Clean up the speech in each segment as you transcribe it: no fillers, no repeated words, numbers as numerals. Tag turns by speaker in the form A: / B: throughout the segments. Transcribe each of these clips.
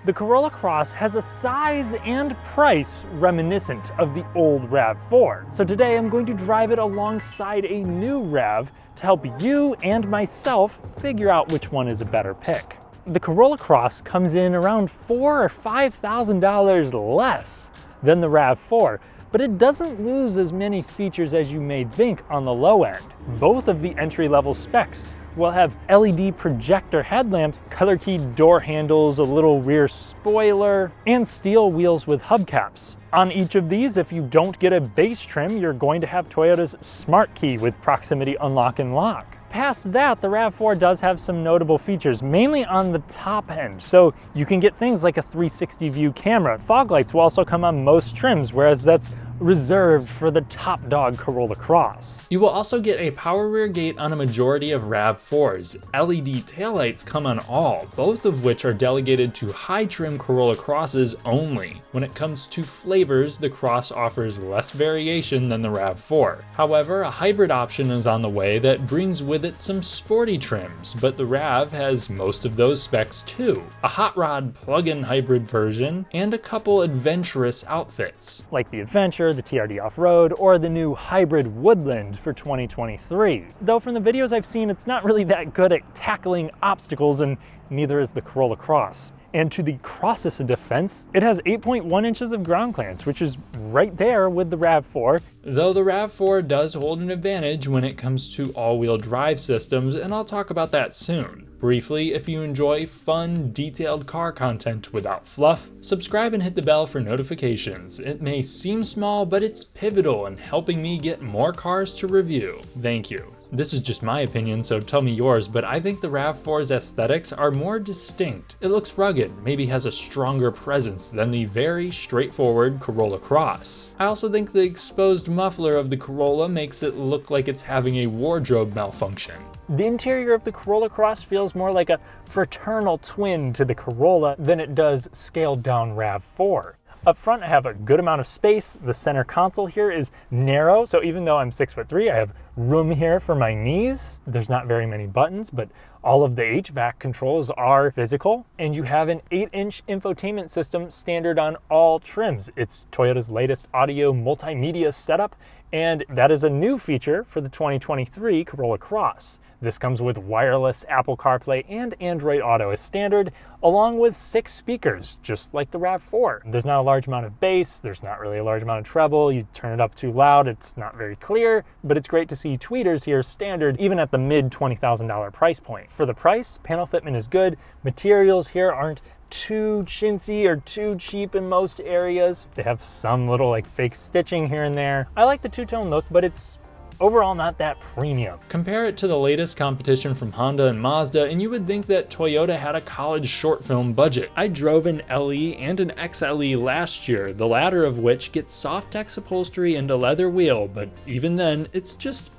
A: The Corolla Cross has a size and price reminiscent of the old RAV4. So today I'm going to drive it alongside a new RAV to help you and myself figure out which one is a better pick. The Corolla Cross comes in around $4,000 or $5,000 less than the RAV4, but it doesn't lose as many features as you may think on the low end. Both of the entry-level specs will have LED projector headlamps, color-keyed door handles, a little rear spoiler, and steel wheels with hubcaps. On each of these, if you don't get a base trim, you're going to have Toyota's Smart Key with proximity unlock and lock. Past that, the RAV4 does have some notable features, mainly on the top end. So you can get things like a 360 view camera. Fog lights will also come on most trims, whereas that's reserved for the top dog Corolla Cross. You will also get a power rear gate on a majority of RAV4s. LED taillights come on all, both of which are delegated to high trim Corolla Crosses only. When it comes to flavors, the Cross offers less variation than the RAV4. However, a hybrid option is on the way that brings with it some sporty trims, but the RAV has most of those specs too. A hot rod plug-in hybrid version, and a couple adventurous outfits, like the Adventure, the TRD Off-Road, or the new hybrid Woodland for 2023. Though from the videos I've seen, it's not really that good at tackling obstacles, and neither is the Corolla Cross. And to the Cross's defense, it has 8.1 inches of ground clearance, which is right there with the RAV4. Though the RAV4 does hold an advantage when it comes to all-wheel drive systems, and I'll talk about that soon. Briefly, if you enjoy fun, detailed car content without fluff, subscribe and hit the bell for notifications. It may seem small, but it's pivotal in helping me get more cars to review. Thank you. This is just my opinion, so tell me yours, but I think the RAV4's aesthetics are more distinct. It looks rugged, maybe has a stronger presence than the very straightforward Corolla Cross. I also think the exposed muffler of the Corolla makes it look like it's having a wardrobe malfunction. The interior of the Corolla Cross feels more like a fraternal twin to the Corolla than it does scaled down RAV4. Up front, I have a good amount of space. The center console here is narrow, so even though I'm 6'3", I have room here for my knees. There's not very many buttons, but all of the HVAC controls are physical. And you have an 8-inch infotainment system standard on all trims. It's Toyota's latest audio multimedia setup, and that is a new feature for the 2023 Corolla Cross. This comes with wireless Apple CarPlay and Android Auto as standard, along with 6 speakers, just like the RAV4. There's not a large amount of bass, there's not really a large amount of treble. You turn it up too loud, it's not very clear, but it's great to see tweeters here standard, even at the mid $20,000 price point. For the price, panel fitment is good. Materials here aren't too chintzy or too cheap in most areas. They have some little like fake stitching here and there. I like the two-tone look, but it's overall not that premium. Compare it to the latest competition from Honda and Mazda, and you would think that Toyota had a college short film budget. I drove an LE and an XLE last year, the latter of which gets Softex upholstery and a leather wheel, but even then, it's just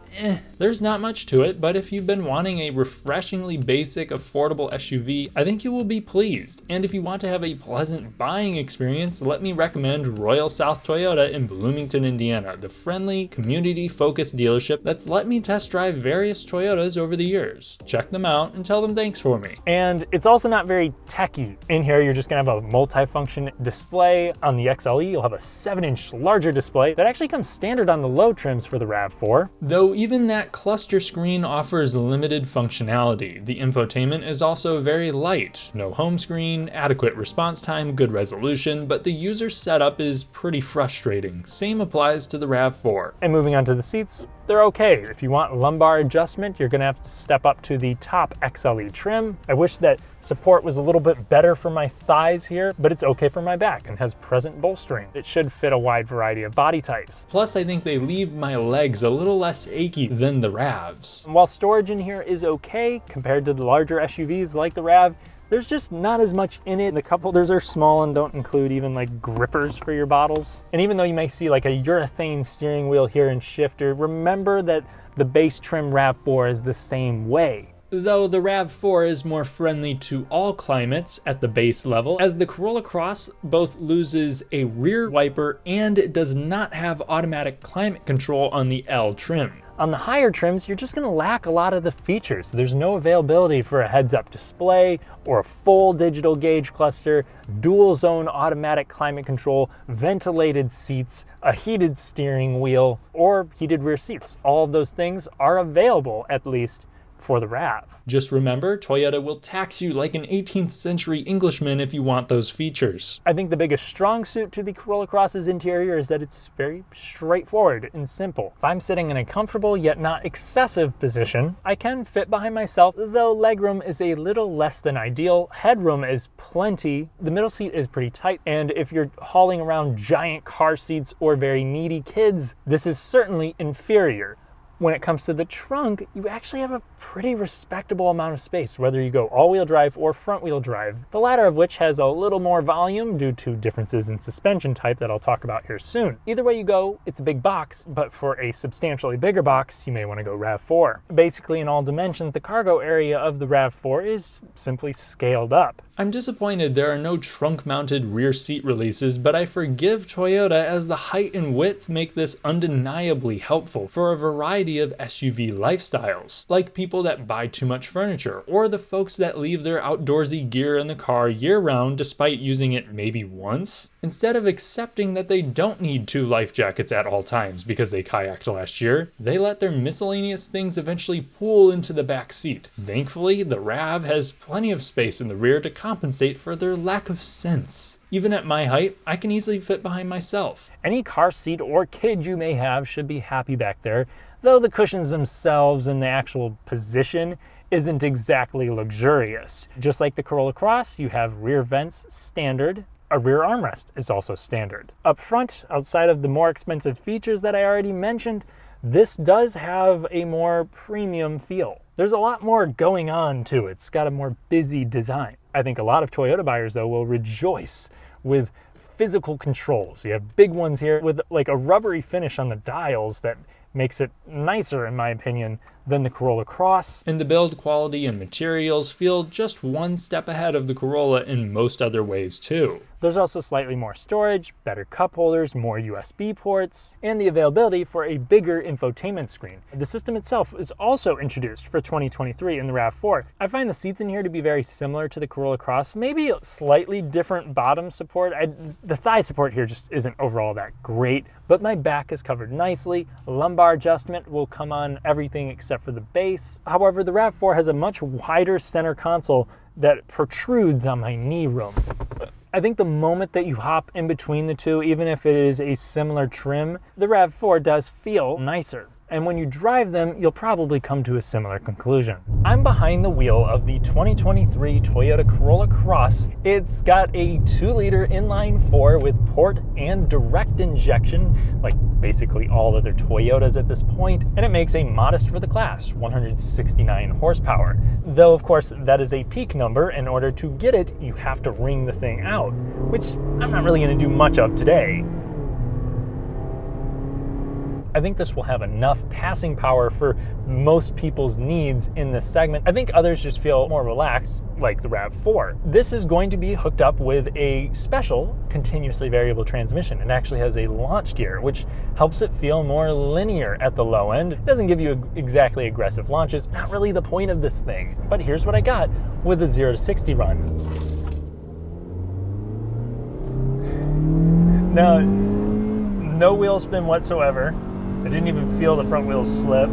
A: There's not much to it, but if you've been wanting a refreshingly basic, affordable SUV, I think you will be pleased. And if you want to have a pleasant buying experience, let me recommend Royal South Toyota in Bloomington, Indiana, the friendly, community-focused dealership that's let me test drive various Toyotas over the years. Check them out and tell them thanks for me. And it's also not very techy. In here, you're just gonna have a multi-function display. On the XLE, you'll have a 7-inch larger display that actually comes standard on the low trims for the RAV4. Though even that cluster screen offers limited functionality. The infotainment is also very light. No home screen, adequate response time, good resolution, but the user setup is pretty frustrating. Same applies to the RAV4. And moving on to the seats, they're okay. If you want lumbar adjustment, you're gonna have to step up to the top XLE trim. I wish that support was a little bit better for my thighs here, but it's okay for my back and has present bolstering. It should fit a wide variety of body types. Plus, I think they leave my legs a little less achy than the RAVs. And while storage in here is okay compared to the larger SUVs like the RAV, there's just not as much in it. The cup holders are small and don't include even like grippers for your bottles. And even though you may see like a urethane steering wheel here and shifter, remember that the base trim RAV4 is the same way. Though the RAV4 is more friendly to all climates at the base level, as the Corolla Cross both loses a rear wiper and it does not have automatic climate control on the L trim. On the higher trims, you're just gonna lack a lot of the features. There's no availability for a heads-up display or a full digital gauge cluster, dual zone automatic climate control, ventilated seats, a heated steering wheel, or heated rear seats. All of those things are available, at least for the RAV. Just remember, Toyota will tax you like an 18th century Englishman if you want those features. I think the biggest strong suit to the Corolla Cross's interior is that it's very straightforward and simple. If I'm sitting in a comfortable yet not excessive position, I can fit behind myself, though legroom is a little less than ideal. Headroom is plenty. The middle seat is pretty tight, and if you're hauling around giant car seats or very needy kids, this is certainly inferior. When it comes to the trunk, you actually have a pretty respectable amount of space, whether you go all-wheel drive or front-wheel drive, the latter of which has a little more volume due to differences in suspension type that I'll talk about here soon. Either way you go, it's a big box, but for a substantially bigger box, you may want to go RAV4. Basically, in all dimensions, the cargo area of the RAV4 is simply scaled up. I'm disappointed there are no trunk-mounted rear seat releases, but I forgive Toyota as the height and width make this undeniably helpful for a variety of SUV lifestyles, like people that buy too much furniture, or the folks that leave their outdoorsy gear in the car year-round despite using it maybe once. Instead of accepting that they don't need 2 life jackets at all times because they kayaked last year, they let their miscellaneous things eventually pool into the back seat. Thankfully, the RAV has plenty of space in the rear to compensate for their lack of sense. Even at my height, I can easily fit behind myself. Any car seat or kid you may have should be happy back there, though the cushions themselves and the actual position isn't exactly luxurious. Just like the Corolla Cross, you have rear vents standard. A rear armrest is also standard. Up front, outside of the more expensive features that I already mentioned, this does have a more premium feel. There's a lot more going on to it. It's got a more busy design. I think a lot of Toyota buyers, though, will rejoice with physical controls. You have big ones here with like a rubbery finish on the dials that makes it nicer, in my opinion, than the Corolla Cross. And the build quality and materials feel just one step ahead of the Corolla in most other ways too. There's also slightly more storage, better cup holders, more USB ports, and the availability for a bigger infotainment screen. The system itself is also introduced for 2023 in the RAV4. I find the seats in here to be very similar to the Corolla Cross, maybe a slightly different bottom support. The thigh support here just isn't overall that great, but my back is covered nicely. Lumbar adjustment will come on everything except for the base. However, the RAV4 has a much wider center console that protrudes on my knee room. I think the moment that you hop in between the two, even if it is a similar trim, the RAV4 does feel nicer. And when you drive them, you'll probably come to a similar conclusion. I'm behind the wheel of the 2023 Toyota Corolla Cross. It's got a 2-liter inline-4 with port and direct injection, like basically all other Toyotas at this point, and it makes a modest for the class, 169 horsepower. Though, of course, that is a peak number. In order to get it, you have to wring the thing out, which I'm not really going to do much of today. I think this will have enough passing power for most people's needs in this segment. I think others just feel more relaxed, like the RAV4. This is going to be hooked up with a special continuously variable transmission. It actually has a launch gear, which helps it feel more linear at the low end. It doesn't give you exactly aggressive launches, not really the point of this thing. But here's what I got with the 0 to 60 run. Now, no wheel spin whatsoever. I didn't even feel the front wheels slip.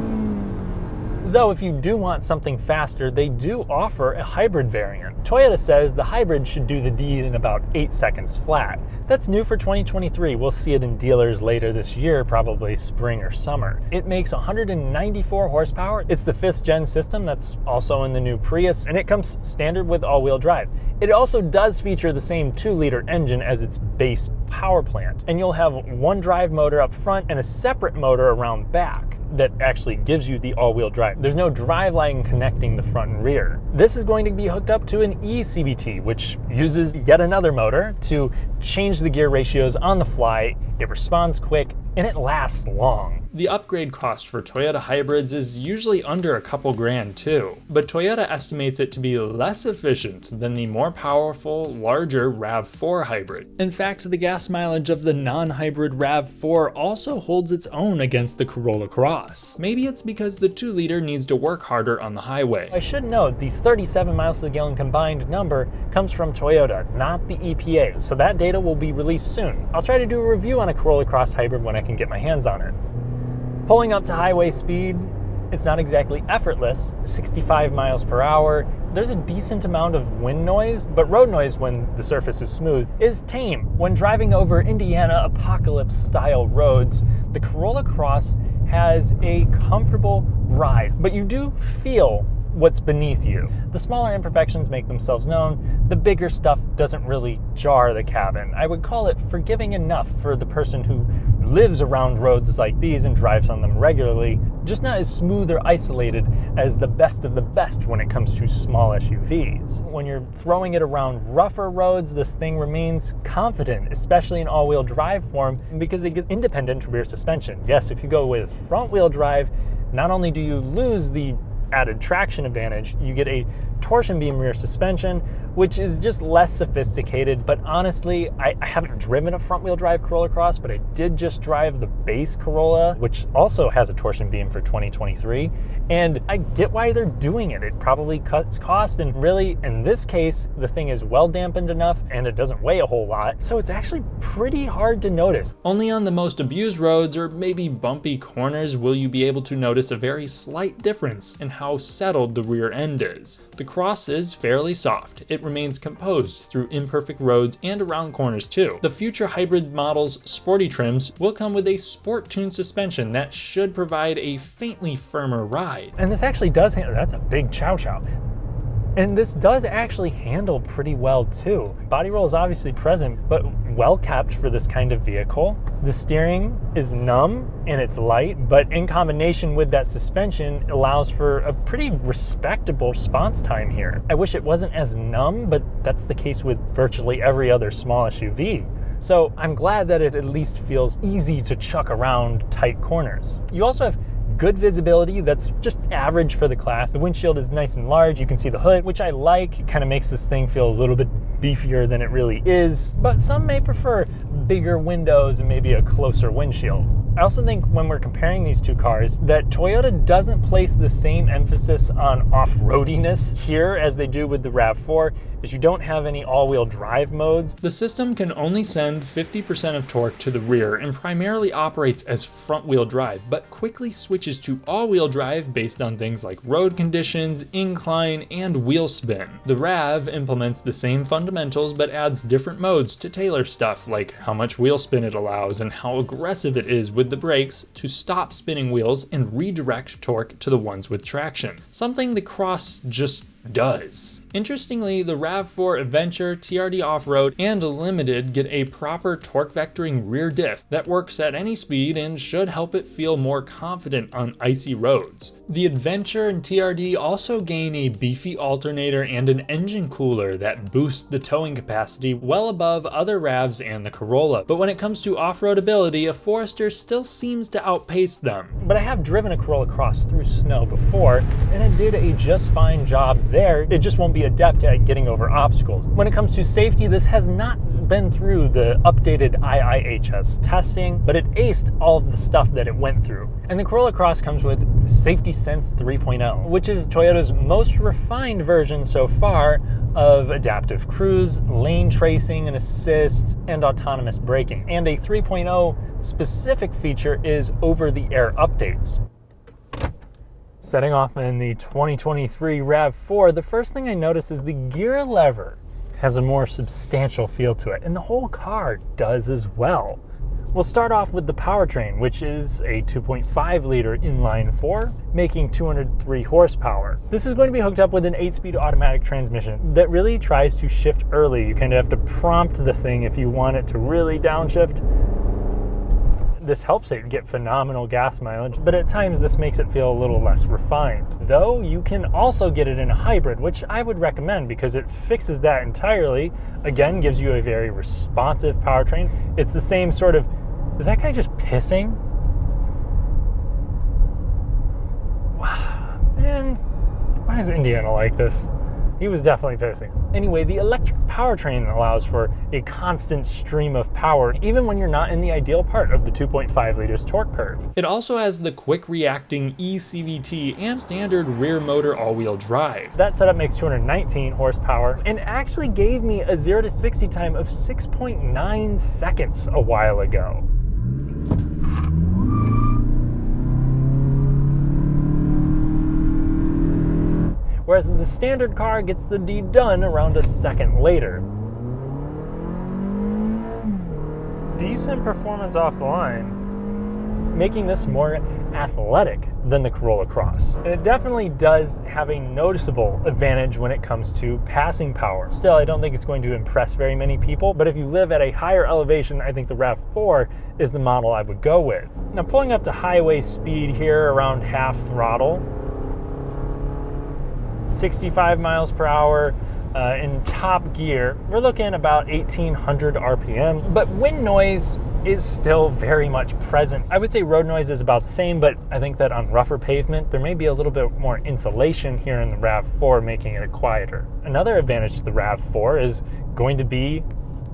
A: Though if you do want something faster, they do offer a hybrid variant. Toyota says the hybrid should do the deed in about 8 seconds flat. That's new for 2023. We'll see it in dealers later this year, probably spring or summer. It makes 194 horsepower. It's the 5th gen system that's also in the new Prius, and it comes standard with all-wheel drive. It also does feature the same 2-liter engine as its base power plant, and you'll have one drive motor up front and a separate motor around back that actually gives you the all-wheel drive. There's no driveline connecting the front and rear. This is going to be hooked up to an eCVT, which uses yet another motor to change the gear ratios on the fly. It responds quick and it lasts long. The upgrade cost for Toyota hybrids is usually under a couple grand too, but Toyota estimates it to be less efficient than the more powerful, larger RAV4 hybrid. In fact, the gas mileage of the non-hybrid RAV4 also holds its own against the Corolla Cross. Maybe it's because the 2-liter needs to work harder on the highway. I should note the 37 miles to the gallon combined number comes from Toyota, not the EPA, so that data will be released soon. I'll try to do a review on a Corolla Cross hybrid when I can get my hands on it. Pulling up to highway speed, it's not exactly effortless, 65 miles per hour. There's a decent amount of wind noise, but road noise when the surface is smooth is tame. When driving over Indiana apocalypse-style roads, the Corolla Cross has a comfortable ride, but you do feel what's beneath you. The smaller imperfections make themselves known. The bigger stuff doesn't really jar the cabin. I would call it forgiving enough for the person who lives around roads like these and drives on them regularly, just not as smooth or isolated as the best of the best when it comes to small SUVs. When you're throwing it around rougher roads, this thing remains confident, especially in all-wheel drive form, because it gets independent rear suspension. Yes, if you go with front-wheel drive, not only do you lose the added traction advantage, you get a torsion beam rear suspension, which is just less sophisticated. But honestly, I haven't driven a front wheel drive Corolla Cross, but I did just drive the base Corolla, which also has a torsion beam for 2023. And I get why they're doing it. It probably cuts cost, and really, in this case, the thing is well dampened enough and it doesn't weigh a whole lot, so it's actually pretty hard to notice. Only on the most abused roads or maybe bumpy corners will you be able to notice a very slight difference in how settled the rear end is. The Cross is fairly soft. It remains composed through imperfect roads and around corners too. The future hybrid model's sporty trims will come with a sport-tuned suspension that should provide a faintly firmer ride. And this actually does handle, that's a big chow chow. And this does actually handle pretty well too. Body roll is obviously present, but well kept for this kind of vehicle. The steering is numb and it's light, but in combination with that suspension allows for a pretty respectable response time here. I wish it wasn't as numb, but that's the case with virtually every other small SUV. So I'm glad that it at least feels easy to chuck around tight corners. You also have good visibility that's just average for the class. The windshield is nice and large. You can see the hood, which I like. It kind of makes this thing feel a little bit beefier than it really is, but some may prefer bigger windows and maybe a closer windshield. I also think when we're comparing these two cars that Toyota doesn't place the same emphasis on off-roadiness here as they do with the RAV4, as you don't have any all-wheel drive modes. The system can only send 50% of torque to the rear and primarily operates as front-wheel drive, but quickly switches to all-wheel drive based on things like road conditions, incline, and wheel spin. The RAV implements the same fundamentals but adds different modes to tailor stuff like how much wheel spin it allows and how aggressive it is with the brakes to stop spinning wheels and redirect torque to the ones with traction, something the Cross just does. Interestingly, the RAV4 Adventure, TRD Off-Road, and Limited get a proper torque vectoring rear diff that works at any speed and should help it feel more confident on icy roads. The Adventure and TRD also gain a beefy alternator and an engine cooler that boosts the towing capacity well above other RAVs and the Corolla. But when it comes to off-road ability, a Forester still seems to outpace them. But I have driven a Corolla Cross through snow before, and it did a just fine job there. It just won't be adept at getting over obstacles. When it comes to safety, this has not been through the updated IIHS testing, but it aced all of the stuff that it went through. And the Corolla Cross comes with Safety Sense 3.0, which is Toyota's most refined version so far of adaptive cruise, lane tracing and assist, and autonomous braking. And a 3.0 specific feature is over-the-air updates. Setting off in the 2023 RAV4, the first thing I notice is the gear lever has a more substantial feel to it, and the whole car does as well. We'll start off with the powertrain, which is a 2.5-liter inline-4, making 203 horsepower. This is going to be hooked up with an 8-speed automatic transmission that really tries to shift early. You kind of have to prompt the thing if you want it to really downshift. This helps it get phenomenal gas mileage, but at times this makes it feel a little less refined. Though you can also get it in a hybrid, which I would recommend because it fixes that entirely. Again, gives you a very responsive powertrain. It's the same sort of, is that guy just pissing? Man, why is Indiana like this? He was definitely pissing. Anyway, the electric powertrain allows for a constant stream of power, even when you're not in the ideal part of the 2.5 liters torque curve. It also has the quick reacting eCVT and standard rear motor all-wheel drive. That setup makes 219 horsepower and actually gave me a 0 to 60 time of 6.9 seconds a while ago. Whereas the standard car gets the deed done around a second later. Decent performance off the line, making this more athletic than the Corolla Cross. And it definitely does have a noticeable advantage when it comes to passing power. Still, I don't think it's going to impress very many people, but if you live at a higher elevation, I think the RAV4 is the model I would go with. Now, pulling up to highway speed here around half throttle, 65 miles per hour in top gear, we're looking about 1800 RPMs, but wind noise is still very much present. I would say road noise is about the same, but I think that on rougher pavement, there may be a little bit more insulation here in the RAV4, making it quieter. Another advantage to the RAV4 is going to be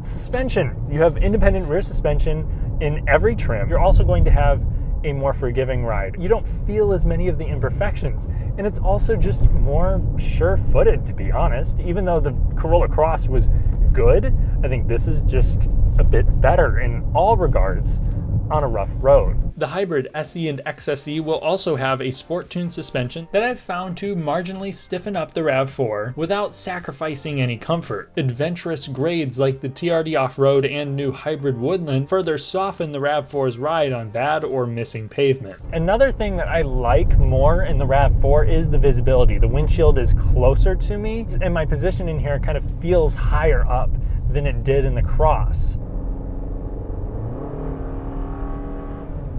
A: suspension. You have independent rear suspension in every trim. You're also going to have a more forgiving ride. You don't feel as many of the imperfections, and it's also just more sure-footed, to be honest. Even though the Corolla Cross was good, I think this is just a bit better in all regards on a rough road. The hybrid SE and XSE will also have a sport-tuned suspension that I've found to marginally stiffen up the RAV4 without sacrificing any comfort. Adventurous grades like the TRD Off-Road and new hybrid Woodland further soften the RAV4's ride on bad or missing pavement. Another thing that I like more in the RAV4 is the visibility. The windshield is closer to me, and my position in here kind of feels higher up than it did in the Cross.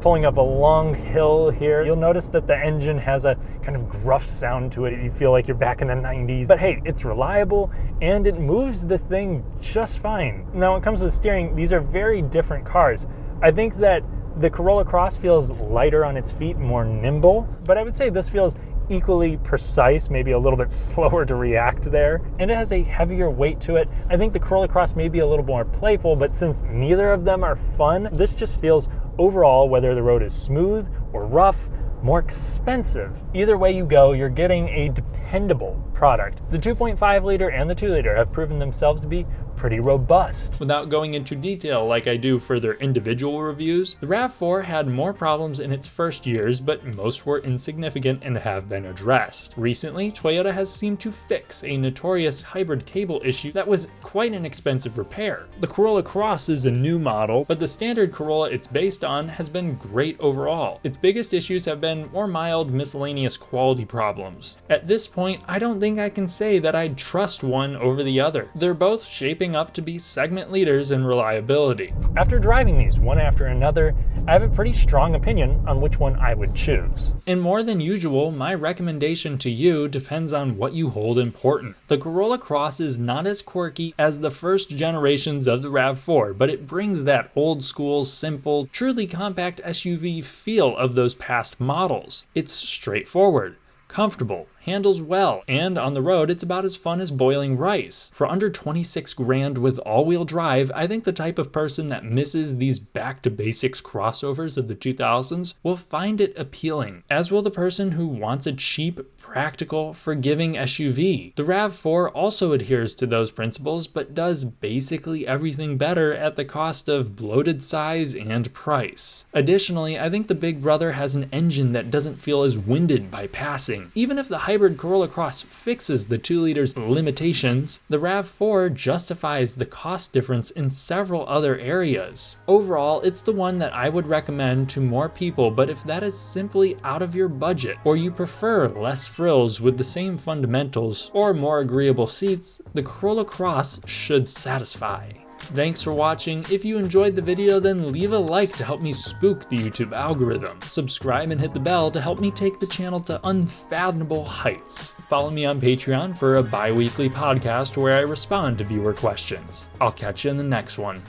A: Pulling up a long hill here, you'll notice that the engine has a kind of gruff sound to it. You feel like you're back in the 90s. But hey, it's reliable and it moves the thing just fine. Now, when it comes to the steering, these are very different cars. I think that the Corolla Cross feels lighter on its feet, more nimble, but I would say this feels equally precise, maybe a little bit slower to react there, and it has a heavier weight to it. I think the Corolla Cross may be a little more playful, but since neither of them are fun, this just feels overall, whether the road is smooth or rough, more expensive. Either way you go, you're getting a dependable product. The 2.5 liter and the 2 liter have proven themselves to be pretty robust. Without going into detail like I do for their individual reviews, the RAV4 had more problems in its first years, but most were insignificant and have been addressed. Recently, Toyota has seemed to fix a notorious hybrid cable issue that was quite an expensive repair. The Corolla Cross is a new model, but the standard Corolla it's based on has been great overall. Its biggest issues have been more mild miscellaneous quality problems. At this point, I don't think I can say that I'd trust one over the other. They're both shaping up to be segment leaders in reliability. After driving these one after another, I have a pretty strong opinion on which one I would choose. And more than usual, my recommendation to you depends on what you hold important. The Corolla Cross is not as quirky as the first generations of the RAV4, but it brings that old school, simple, truly compact SUV feel of those past models. It's straightforward, comfortable, handles well, and on the road it's about as fun as boiling rice. For under 26 grand with all-wheel drive, I think the type of person that misses these back-to-basics crossovers of the 2000s will find it appealing, as will the person who wants a cheap, practical, forgiving SUV. The RAV4 also adheres to those principles, but does basically everything better at the cost of bloated size and price. Additionally, I think the big brother has an engine that doesn't feel as winded by passing. Even if the hybrid Corolla Cross fixes the 2 liters limitations, the RAV4 justifies the cost difference in several other areas. Overall, it's the one that I would recommend to more people, but if that is simply out of your budget, or you prefer less frills with the same fundamentals or more agreeable seats, the Corolla Cross should satisfy. Thanks for watching. If you enjoyed the video, then leave a like to help me spook the YouTube algorithm. Subscribe and hit the bell to help me take the channel to unfathomable heights. Follow me on Patreon for a bi-weekly podcast where I respond to viewer questions. I'll catch you in the next one.